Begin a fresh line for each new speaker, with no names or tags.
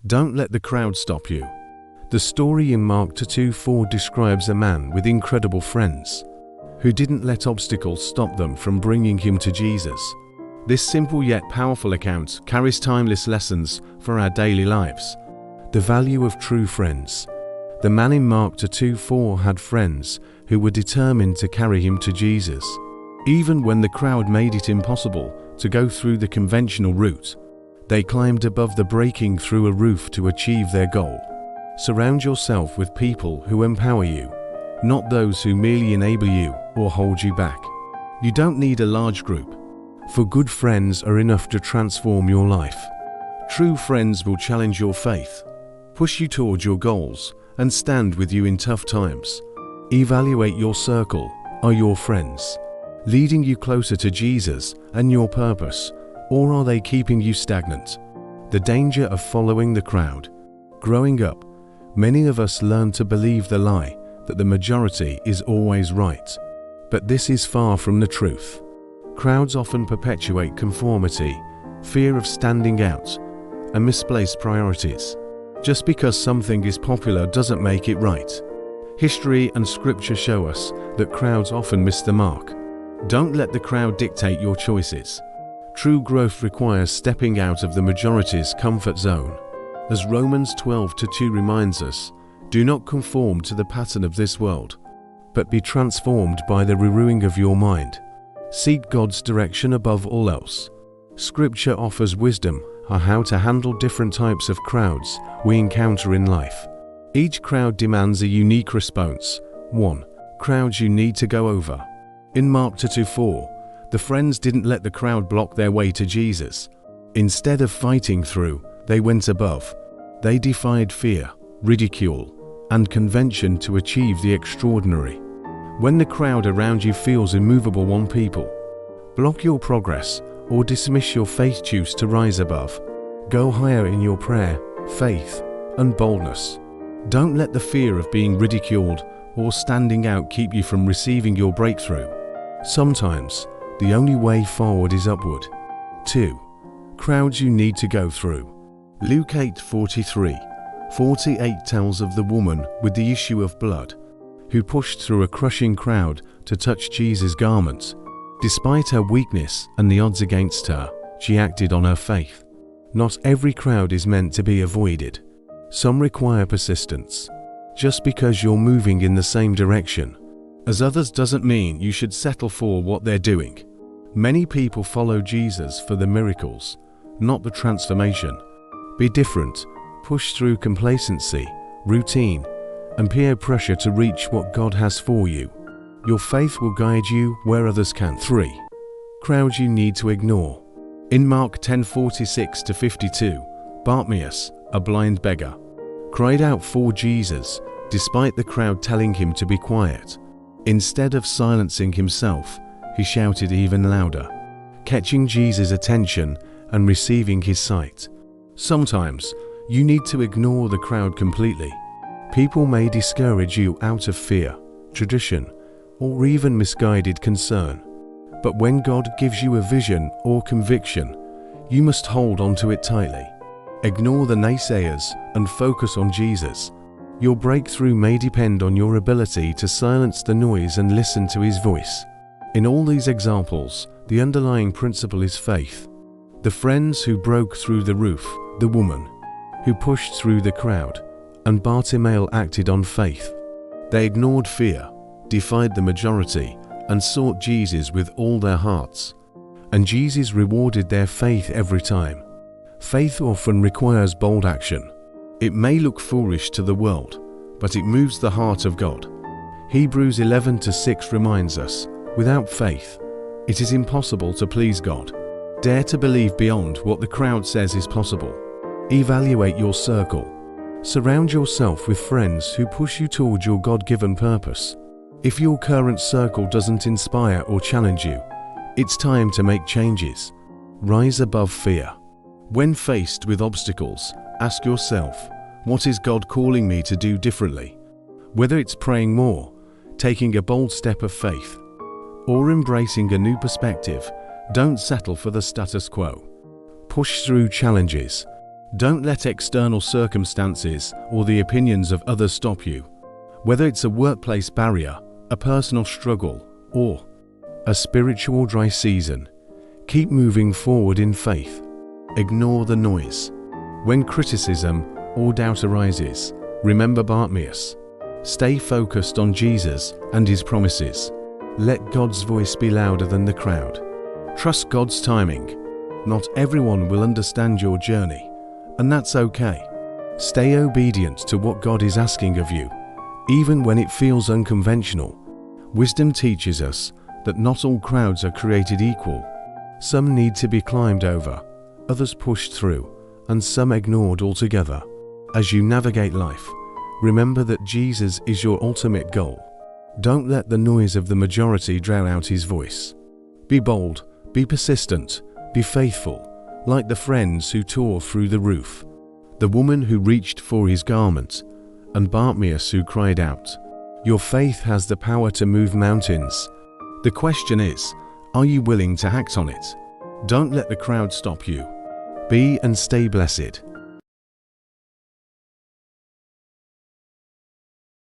Don't let the crowd stop you. The story in Mark 2:4 describes a man with incredible friends who didn't let obstacles stop them from bringing him to Jesus. This simple yet powerful account carries timeless lessons for our daily lives. The value of true friends. The man in Mark 2:4 had friends who were determined to carry him to Jesus. Even when the crowd made it impossible to go through the conventional route, they climbed above the breaking through a roof to achieve their goal. Surround yourself with people who empower you, not those who merely enable you or hold you back. You don't need a large group, for good friends are enough to transform your life. True friends will challenge your faith, push you towards your goals, and stand with you in tough times. Evaluate your circle. Are your friends leading you closer to Jesus and your purpose, or are they keeping you stagnant? The danger of following the crowd. Growing up, many of us learn to believe the lie that the majority is always right. But this is far from the truth. Crowds often perpetuate conformity, fear of standing out, and misplaced priorities. Just because something is popular doesn't make it right. History and scripture show us that crowds often miss the mark. Don't let the crowd dictate your choices. True growth requires stepping out of the majority's comfort zone. As Romans 12:2 reminds us, do not conform to the pattern of this world, but be transformed by the renewing of your mind. Seek God's direction above all else. Scripture offers wisdom on how to handle different types of crowds we encounter in life. Each crowd demands a unique response. 1. Crowds you need to go over. In Mark 2:4, the friends didn't let the crowd block their way to Jesus. Instead of fighting through, they went above. They defied fear, ridicule, and convention to achieve the extraordinary. When the crowd around you feels immovable, one people block your progress or dismiss your faith, choose to rise above. Go higher in your prayer, faith, and boldness. Don't let the fear of being ridiculed or standing out keep you from receiving your breakthrough. Sometimes, the only way forward is upward. 2. Crowds you need to go through. Luke 8:43-48 tells of the woman with the issue of blood, who pushed through a crushing crowd to touch Jesus' garment. Despite her weakness and the odds against her, she acted on her faith. Not every crowd is meant to be avoided. Some require persistence. Just because you're moving in the same direction as others doesn't mean you should settle for what they're doing. Many people follow Jesus for the miracles, not the transformation. Be different. Push through complacency, routine, and peer pressure to reach what God has for you. Your faith will guide you where others can't. 3. Crowds you need to ignore. In Mark 10:46-52, Bartimaeus, a blind beggar, cried out for Jesus, despite the crowd telling him to be quiet. Instead of silencing himself, he shouted even louder, catching Jesus' attention and receiving his sight. Sometimes, you need to ignore the crowd completely. People may discourage you out of fear, tradition, or even misguided concern. But when God gives you a vision or conviction, you must hold on to it tightly. Ignore the naysayers and focus on Jesus. Your breakthrough may depend on your ability to silence the noise and listen to His voice. In all these examples, the underlying principle is faith. The friends who broke through the roof, the woman who pushed through the crowd, and Bartimaeus acted on faith. They ignored fear, defied the majority, and sought Jesus with all their hearts. And Jesus rewarded their faith every time. Faith often requires bold action. It may look foolish to the world, but it moves the heart of God. Hebrews 11:6 reminds us, without faith, it is impossible to please God. Dare to believe beyond what the crowd says is possible. Evaluate your circle. Surround yourself with friends who push you towards your God-given purpose. If your current circle doesn't inspire or challenge you, it's time to make changes. Rise above fear. When faced with obstacles, ask yourself, what is God calling me to do differently? Whether it's praying more, taking a bold step of faith, or embracing a new perspective, don't settle for the status quo. Push through challenges. Don't let external circumstances or the opinions of others stop you. Whether it's a workplace barrier, a personal struggle, or a spiritual dry season, keep moving forward in faith. Ignore the noise. When criticism or doubt arises, remember Bartimaeus. Stay focused on Jesus and his promises. Let God's voice be louder than the crowd. Trust God's timing. Not everyone will understand your journey, and that's okay. Stay obedient to what God is asking of you, even when it feels unconventional. Wisdom teaches us that not all crowds are created equal. Some need to be climbed over, others pushed through, and some ignored altogether. As you navigate life, remember that Jesus is your ultimate goal. Don't let the noise of the majority drown out his voice. Be bold, be persistent, be faithful, like the friends who tore through the roof, the woman who reached for his garment, and Bartimaeus who cried out. Your faith has the power to move mountains. The question is, are you willing to act on it? Don't let the crowd stop you. Be and stay blessed.